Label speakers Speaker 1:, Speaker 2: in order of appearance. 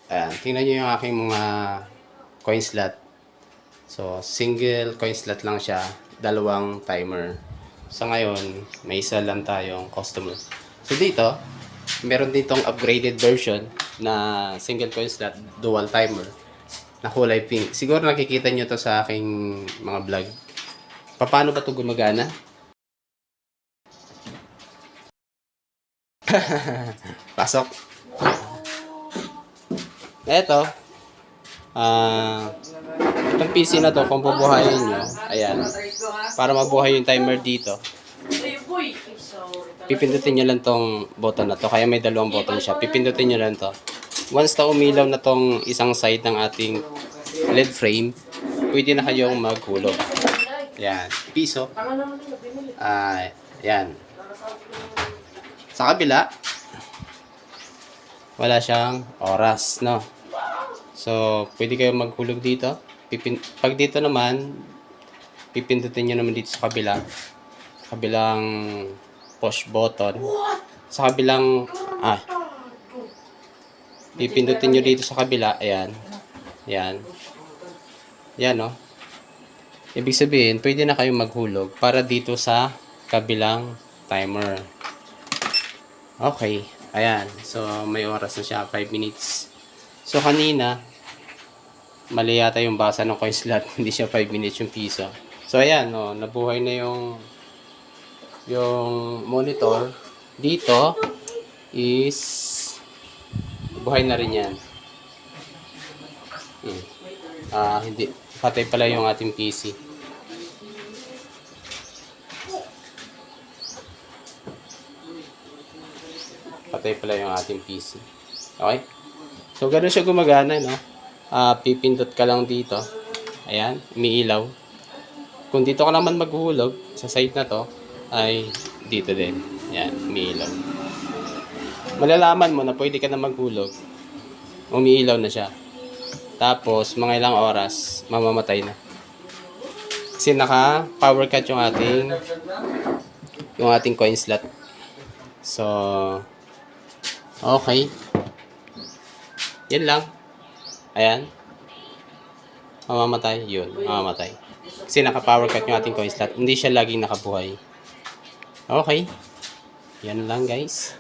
Speaker 1: Ayan, tingnan nyo yung aking mga coin slot. So, single coin slot lang siya, dalawang timer. So, ngayon, may isa lang tayong customer. So, dito, meron ditong upgraded version na single coin slot, dual timer, na kulay pink. Siguro nakikita nyo to sa aking mga vlog. Paano ba ito gumagana? Pasok. Eto, itong PC na to, kung bubuhayin nyo, ayan, para mabuhay yung timer dito, pipindutin nyo lang tong button na to, kaya may dalawang button siya, pipindutin nyo lang to. Once na umilaw na tong isang side ng ating LED frame, pwede na kayong maghulog. Ayan, piso. Ayan. Sa kabila, wala siyang oras, no? So, pwede kayong maghulog dito. Pag dito naman, pipindutin nyo naman dito sa kabila. Kabilang push button. Sa kabilang, pipindutin nyo dito sa kabila. Ayan. Ayan. Ayan, no? Ibig sabihin, pwede na kayong maghulog para dito sa kabilang timer. Okay. Ayan. So, may oras na siya. 5 minutes. So, kanina, mali yata yung basa ng coin slot. Hindi siya 5 minutes yung piso. So, ayan, no, nabuhay na yung monitor. Dito is buhay na rin yan. Hindi. Patay pala yung ating PC. Patay pala yung ating PC. Okay? So, gano'n siya gumagana, no? Pipindot ka lang dito. Ayan, umiilaw. Kung dito ka naman maghuhulog, sa side na to, ay dito din. Ayan, umiilaw. Malalaman mo na pwede ka na maghulog. Umiilaw na siya. Tapos, mga ilang oras, mamamatay na. Kasi naka-power cut yung ating coin slot. So, okay. Yan lang. Ayan. Mamamatay. Yun. Mamamatay. Kasi naka-power cut yung ating coin slot. Hindi siya laging nakabuhay. Okay. Yan lang, guys.